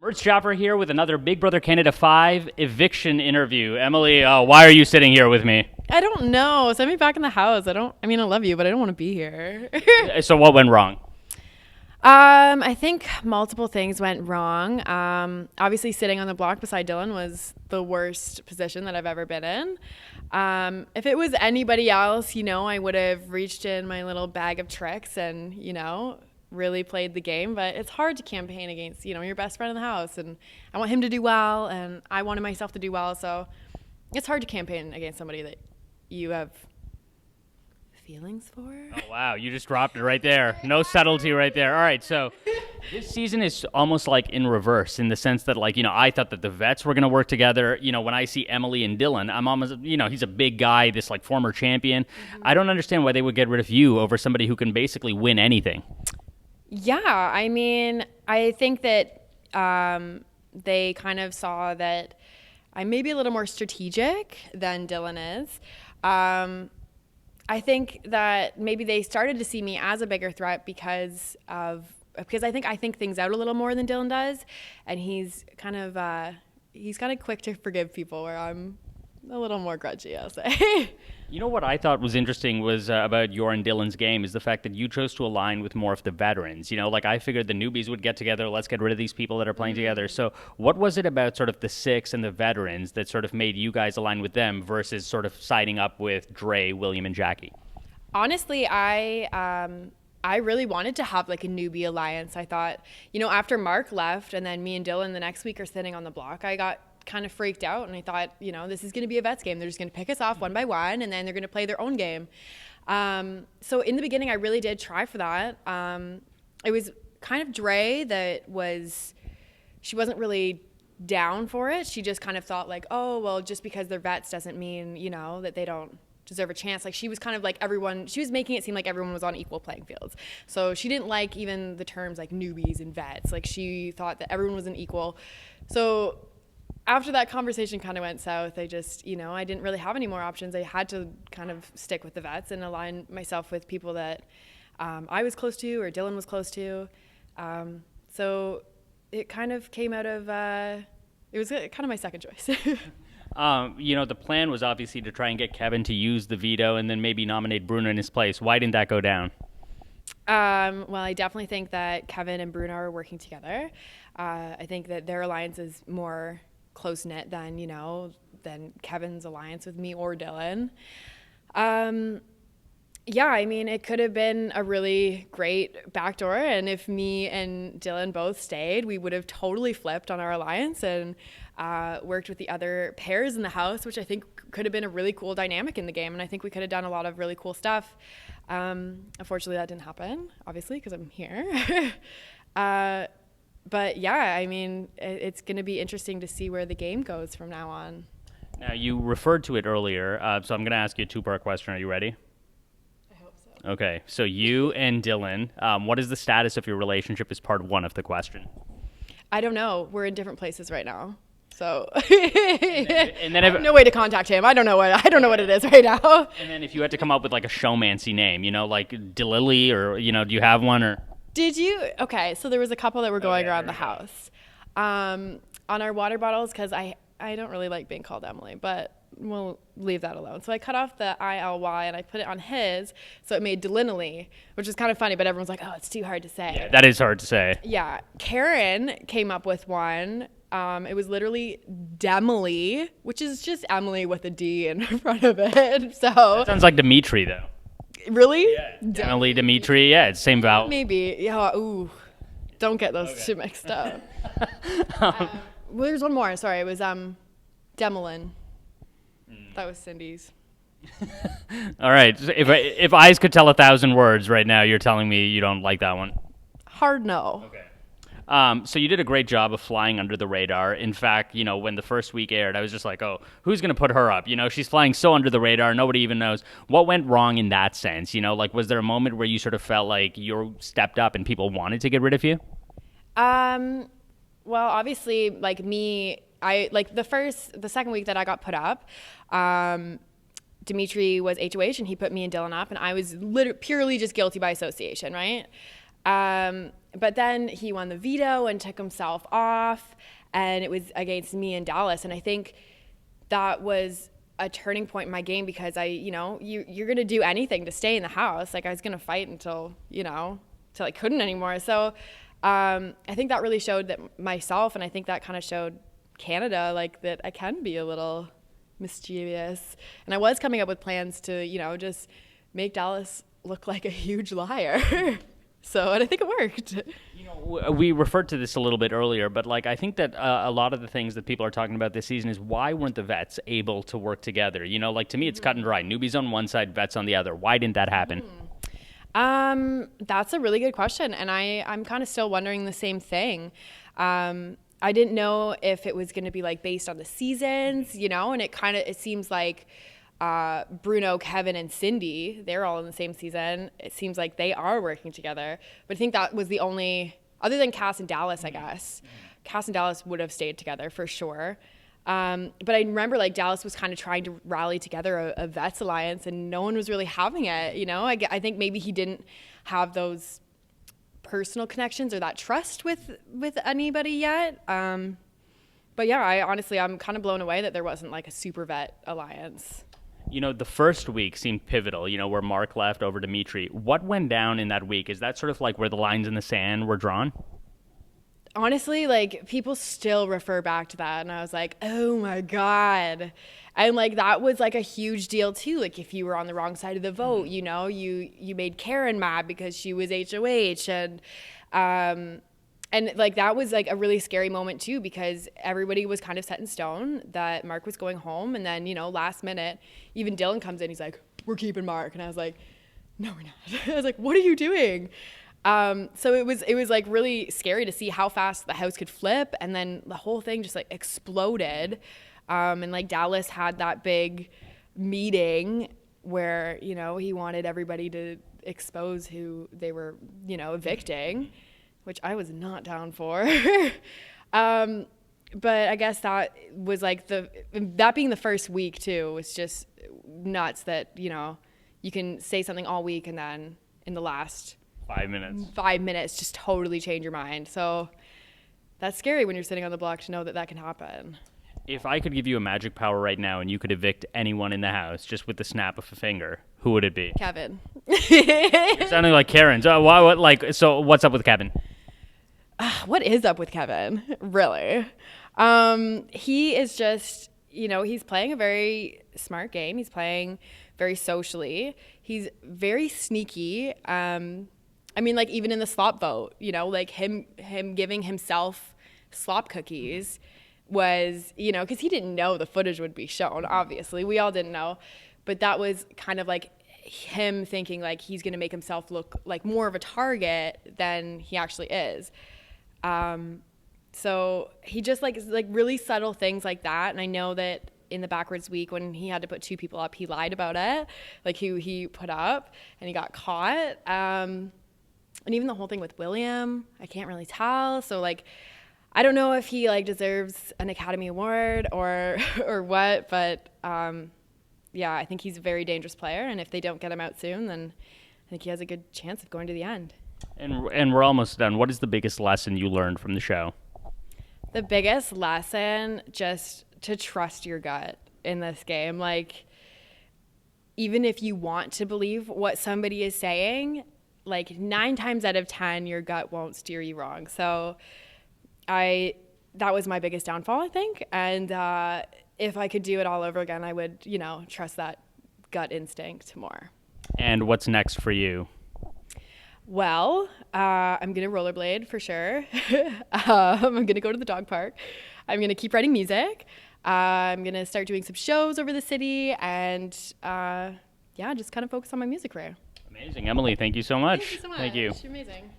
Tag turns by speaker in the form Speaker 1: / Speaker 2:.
Speaker 1: Murtz Jaffer here with another Big Brother Canada 5 eviction interview. Emily, why are you sitting here with me?
Speaker 2: I don't know. Send me back in the house. I love you, but I don't want to be here.
Speaker 1: So what went wrong?
Speaker 2: I think multiple things went wrong. Obviously, sitting on the block beside Dylan was the worst position that I've ever been in. If it was anybody else, I would have reached in my little bag of tricks and, really played the game. But it's hard to campaign against, your best friend in the house. And I want him to do well, and I wanted myself to do well. So it's hard to campaign against somebody that you have feelings for.
Speaker 1: Oh, wow. You just dropped it right there. No subtlety right there. All right. So this season is almost like in reverse in the sense that, I thought that the vets were going to work together. When I see Emily and Dylan, I'm almost, he's a big guy, this former champion. Mm-hmm. I don't understand why they would get rid of you over somebody who can basically win anything.
Speaker 2: Yeah. I think that they kind of saw that I'm maybe a little more strategic than Dylan is. I think that maybe they started to see me as a bigger threat because I think things out a little more than Dylan does, and he's kind of quick to forgive people, where I'm a little more grudgy, I'll say.
Speaker 1: What I thought was interesting was about your and Dylan's game is the fact that you chose to align with more of the veterans. I figured the newbies would get together, let's get rid of these people that are playing together. So what was it about sort of the six and the veterans that sort of made you guys align with them versus sort of siding up with Dre, William, and Jackie?
Speaker 2: Honestly, I really wanted to have a newbie alliance. I thought, after Mark left and then me and Dylan the next week are sitting on the block, I got kind of freaked out, and I thought, this is going to be a vets game. They're just going to pick us off one by one, and then they're going to play their own game. So in the beginning, I really did try for that. It was kind of Dre she wasn't really down for it. She just kind of thought oh, well, just because they're vets doesn't mean, that they don't deserve a chance. She was kind of everyone, she was making it seem like everyone was on equal playing fields. So she didn't like even the terms newbies and vets. She thought that everyone was an equal. So after that conversation kind of went south, I just, I didn't really have any more options. I had to kind of stick with the vets and align myself with people that I was close to or Dylan was close to. So it kind of came out of, it was kind of my second choice.
Speaker 1: The plan was obviously to try and get Kevin to use the veto and then maybe nominate Bruno in his place. Why didn't that go down?
Speaker 2: Well, I definitely think that Kevin and Bruno are working together. I think that their alliance is more close-knit than Kevin's alliance with me or Dylan. It could have been a really great backdoor, and if me and Dylan both stayed, we would have totally flipped on our alliance and worked with the other pairs in the house, which I think could have been a really cool dynamic in the game, and I think we could have done a lot of really cool stuff. Unfortunately, that didn't happen, obviously, because I'm here. But yeah, it's going to be interesting to see where the game goes from now on.
Speaker 1: Now, you referred to it earlier, so I'm going to ask you a two-part question. Are you ready?
Speaker 2: I hope so.
Speaker 1: Okay, so you and Dylan, what is the status of your relationship is part one of the question.
Speaker 2: I don't know. We're in different places right now. So
Speaker 1: and then
Speaker 2: I have no way to contact him. I don't know what it is right now.
Speaker 1: And then if you had to come up with a showmancy name, like Delily, or do you have one, or?
Speaker 2: Did you? Okay, so there was a couple that were going around the house on our water bottles, because I don't really like being called Emily, but we'll leave that alone. So I cut off the ILY and I put it on his, so it made Delinily, which is kind of funny, but everyone's like, oh, it's too hard to say.
Speaker 1: Yeah, that is hard to say.
Speaker 2: Yeah. Karen came up with one. It was literally Demily, which is just Emily with a D in front of it. So
Speaker 1: that sounds like Dimitri, though.
Speaker 2: Really?
Speaker 1: Yeah. Emily, Dimitri, yeah, it's same vowel.
Speaker 2: Maybe. Yeah. Ooh. Don't get those two mixed up. Well, there's one more. Sorry, it was Demelin. That was Cindy's.
Speaker 1: All right. So if eyes could tell 1,000 words right now, you're telling me you don't like that one.
Speaker 2: Hard no.
Speaker 1: Okay. So you did a great job of flying under the radar. In fact, when the first week aired, I was just like, oh, who's going to put her up? She's flying so under the radar, nobody even knows. What went wrong in that sense? Was there a moment where you sort of felt like you stepped up and people wanted to get rid of you?
Speaker 2: Well, obviously, me, the second week that I got put up, Dimitri was HOH and he put me and Dylan up, and I was purely just guilty by association, right? But then he won the veto and took himself off, and it was against me and Dallas. And I think that was a turning point in my game because you're going to do anything to stay in the house. Like I was going to fight until I couldn't anymore. So I think that really showed that myself, and I think that kind of showed Canada, like that I can be a little mischievous. And I was coming up with plans to, just make Dallas look like a huge liar. And I think it worked.
Speaker 1: We referred to this a little bit earlier, but like I think that a lot of the things that people are talking about this season is why weren't the vets able to work together? Like to me, it's cut and dry. Newbies on one side, vets on the other. Why didn't that happen?
Speaker 2: That's a really good question, and I'm kind of still wondering the same thing. I didn't know if it was going to be like based on the seasons, and it seems like Bruno, Kevin, and Cindy, they're all in the same season. It seems like they are working together. But I think that was the only, other than Cass and Dallas, I guess. Cass and Dallas would have stayed together for sure. But I remember like Dallas was kind of trying to rally together a vets alliance, and no one was really having it. I think maybe he didn't have those personal connections or that trust with anybody yet. But yeah, I'm kind of blown away that there wasn't like a super vet alliance.
Speaker 1: The first week seemed pivotal, where Mark left over Dimitri. What went down in that week? Is that sort of like where the lines in the sand were drawn?
Speaker 2: Honestly, like people still refer back to that, and I was like, oh my God. And like that was like a huge deal too. Like if you were on the wrong side of the vote, you made Karen mad because she was HOH, and like that was like a really scary moment too, because everybody was kind of set in stone that Mark was going home, and then last minute even Dylan comes in, he's like, we're keeping Mark, and I was like, no we're not. I was like, what are you doing? So it was like really scary to see how fast the house could flip, and then the whole thing just like exploded. And like Dallas had that big meeting where he wanted everybody to expose who they were evicting, which I was not down for. But I guess that was like that being the first week too was just nuts that you can say something all week and then in the last 5 minutes just totally change your mind. So that's scary when you're sitting on the block to know that can happen.
Speaker 1: If I could give you a magic power right now and you could evict anyone in the house just with the snap of a finger, who would it be?
Speaker 2: Kevin.
Speaker 1: You're sounding like Karen. So what's up with Kevin?
Speaker 2: What is up with Kevin? Really? He is just, he's playing a very smart game. He's playing very socially. He's very sneaky. Like even in the slop vote, like him giving himself slop cookies was, because he didn't know the footage would be shown, obviously. We all didn't know. But that was kind of like him thinking like he's going to make himself look like more of a target than he actually is. So he just like really subtle things like that. And I know that in the backwards week when he had to put 2 people up, he lied about it, like who he put up, and he got caught. And even the whole thing with William, I can't really tell. So like, I don't know if he like deserves an Academy Award or what, but yeah, I think he's a very dangerous player, and if they don't get him out soon, then I think he has a good chance of going to the end.
Speaker 1: And we're almost done. What is the biggest lesson you learned from the show?
Speaker 2: The biggest lesson, just to trust your gut in this game. Like, even if you want to believe what somebody is saying, like 9 times out of 10, your gut won't steer you wrong. So that was my biggest downfall, I think. And if I could do it all over again, I would, trust that gut instinct more.
Speaker 1: And what's next for you?
Speaker 2: Well, I'm going to rollerblade for sure. I'm going to go to the dog park. I'm going to keep writing music. I'm going to start doing some shows over the city and, just kind of focus on my music career.
Speaker 1: Amazing. Emily, thank you so much.
Speaker 2: Thank you so much.
Speaker 1: Thank you.
Speaker 2: You're amazing.